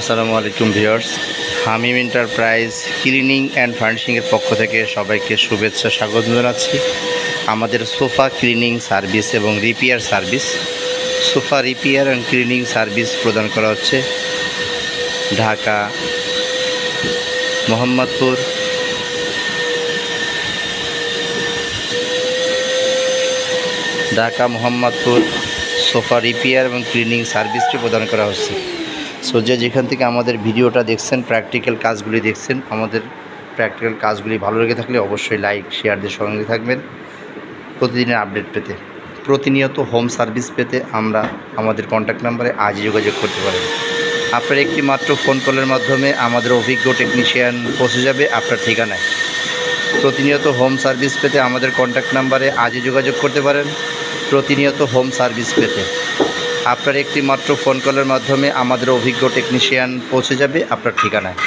আসসালামু আলাইকুম viewers, Hamim enterprise cleaning and ফার্নিশিংয়ের পক্ষ থেকে সবাইকে শুভেচ্ছা স্বাগত জানাচ্ছি। আমাদের সোফা ক্লিনিং সার্ভিস এবং repair service, sofa repair and cleaning service প্রদান করা হচ্ছে ঢাকা, মোহাম্মদপুর, সোফা রিপেয়ার এবং ক্লিনিং সার্ভিসটি প্রদান করা হচ্ছে। সো যেখান থেকে আমাদের ভিডিওটা দেখছেন, প্র্যাকটিক্যাল কাজগুলি দেখছেন, আমাদের প্র্যাকটিক্যাল কাজগুলি ভালো লেগে থাকলে অবশ্যই লাইক শেয়ার দিয়ে সঙ্গে থাকবেন প্রতিদিনের আপডেট পেতে। প্রতিনিয়ত হোম সার্ভিস পেতে আমাদের কন্ট্যাক্ট নাম্বারে আজই যোগাযোগ করতে পারেন। আপনার একটি মাত্র ফোন কলের মাধ্যমে আমাদের অভিজ্ঞ টেকনিশিয়ান পৌঁছে যাবে আপনার ঠিকানায়। প্রতিনিয়ত হোম সার্ভিস পেতে আমাদের কন্ট্যাক্ট নাম্বারে আজই যোগাযোগ করতে পারেন। প্রতিনিয়ত হোম সার্ভিস পেতে আপনার একটি মাত্র ফোন কলের মাধ্যমে আমাদের অভিজ্ঞ টেকনিশিয়ান পৌঁছে যাবে আপনার ঠিকানায়।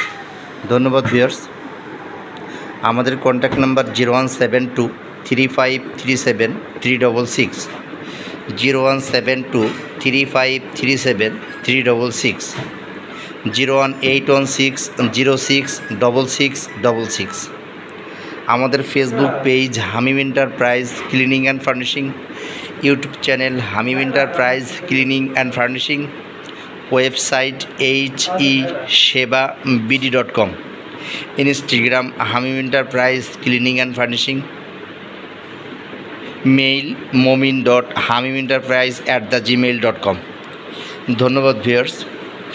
ধন্যবাদ ভিউয়ার্স। আমাদের কন্ট্যাক্ট নাম্বার 0172353736, 0172353736, 01816066666। আমাদের Facebook page Hamim enterprise cleaning and furnishing, YouTube channel Hamim enterprise cleaning and furnishing, website HESebabd.com, Instagram Hamim enterprise cleaning and furnishing, mail momin.hamimenterprise@gmail.com। ধন্যবাদ ভিউয়ার্স,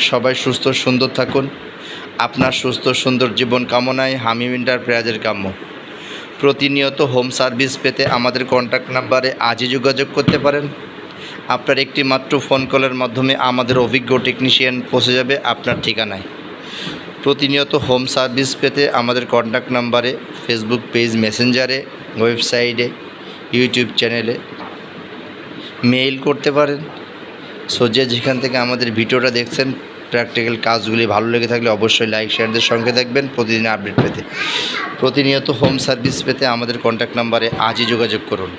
সবাই সুস্থ সুন্দর থাকুন। আপনার সুস্থ সুন্দর জীবন কামনায় হামিম এন্টারপ্রাইজের কাম্য। প্রতিনিয়ত হোম সার্ভিস পেতে আমাদের কন্ট্যাক্ট নাম্বারে আজই যোগাযোগ করতে পারেন। আপনার একটি মাত্র ফোন কলের মাধ্যমে আমাদের অভিজ্ঞ টেকনিশিয়ান পৌঁছে যাবে আপনার ঠিকানায়। প্রতিনিয়ত হোম সার্ভিস পেতে আমাদের কন্ট্যাক্ট নাম্বারে ফেসবুক পেজ, মেসেঞ্জারে, ওয়েবসাইটে, ইউটিউব চ্যানেলে মেইল করতে পারেন। সো যেখান থেকে আমাদের ভিডিওটা দেখছেন, প্র্যাকটিক্যাল কাজগুলি ভালো লেগে থাকলে অবশ্যই লাইক শেয়ারদের সঙ্গে থাকবেন প্রতিদিন আপডেট পেতে। প্রতিনিয়ত হোম সার্ভিস পেতে আমাদের কন্ট্যাক্ট নাম্বারে আজই যোগাযোগ করুন।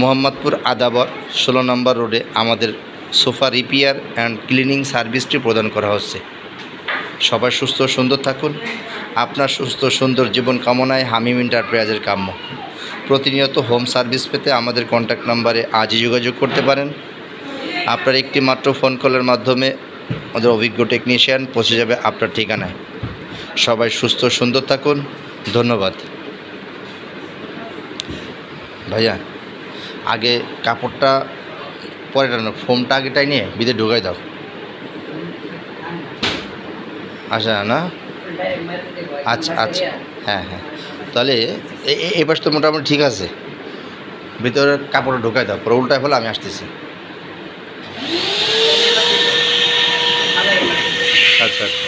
মোহাম্মদপুর আদাবর 16 নম্বর রোডে আমাদের সোফা রিপেয়ার অ্যান্ড ক্লিনিং সার্ভিসটি প্রদান করা হচ্ছে। সবাই সুস্থ সুন্দর থাকুন। আপনার সুস্থ সুন্দর জীবন কামনায় হামিম এন্টারপ্রাইজের কাম্য। প্রতিনিয়ত হোম সার্ভিস পেতে আমাদের কন্ট্যাক্ট নাম্বারে আজই যোগাযোগ করতে পারেন। আপনার একটি মাত্র ফোন কলের মাধ্যমে আমাদের অভিজ্ঞ টেকনিশিয়ান পৌঁছে যাবে আপনার ঠিকানায়। সবাই সুস্থ সুন্দর থাকুন। ধন্যবাদ। ভাইয়া, আগে কাপড়টা পরে টানো, ফোমটা আগেটাই নিয়ে ভিতরে ঢুকাই দাও। আচ্ছা না, আচ্ছা আচ্ছা, হ্যাঁ হ্যাঁ, তাহলে এবার তো মোটামুটি ঠিক আছে। ভিতরে কাপড়টা ঢুকাই দাও, পরে উল্টায় ফেলে আমি আসতেছি। আচ্ছা আচ্ছা।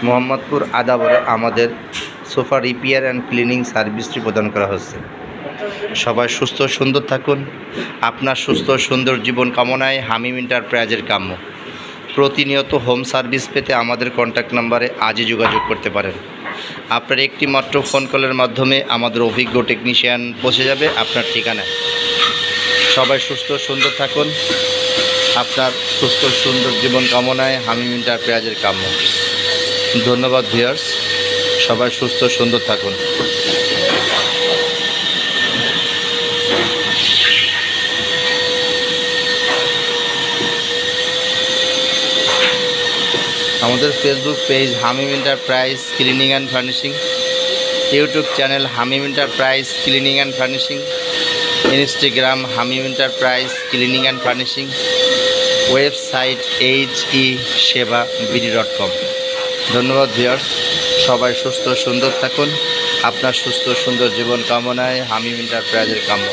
মোহাম্মদপুর আদাবরে আমাদের সোফা রিপেয়ার অ্যান্ড ক্লিনিং সার্ভিসটি প্রদান করা হচ্ছে। সবাই সুস্থ সুন্দর থাকুন। আপনার সুস্থ সুন্দর জীবন কামনায় হামিম এন্টারপ্রাইজের কাম্য। প্রতিনিয়ত হোম সার্ভিস পেতে আমাদের কন্ট্যাক্ট নাম্বারে আজই যোগাযোগ করতে পারেন। আপনার একটি মাত্র ফোন কলের মাধ্যমে আমাদের অভিজ্ঞ টেকনিশিয়ান পৌঁছে যাবে আপনার ঠিকানায়। সবাই সুস্থ সুন্দর থাকুন। আপনার সুস্থ সুন্দর জীবন কামনায় হামিম এন্টারপ্রাইজের কাম্য। ধন্যবাদ ভিউয়ার্স, সবাই সুস্থ সুন্দর থাকুন। আমাদের Facebook page Hamim enterprise cleaning and furnishing, YouTube channel Hamim enterprise cleaning and furnishing, Instagram Hamim enterprise cleaning and furnishing, website HESebabd.com। ধন্যবাদ ভিউয়ার্স, সবাই সুস্থ সুন্দর থাকুন। আপনার সুস্থ সুন্দর জীবন কামনায় হামিম এন্টারপ্রাইজের কাম্য।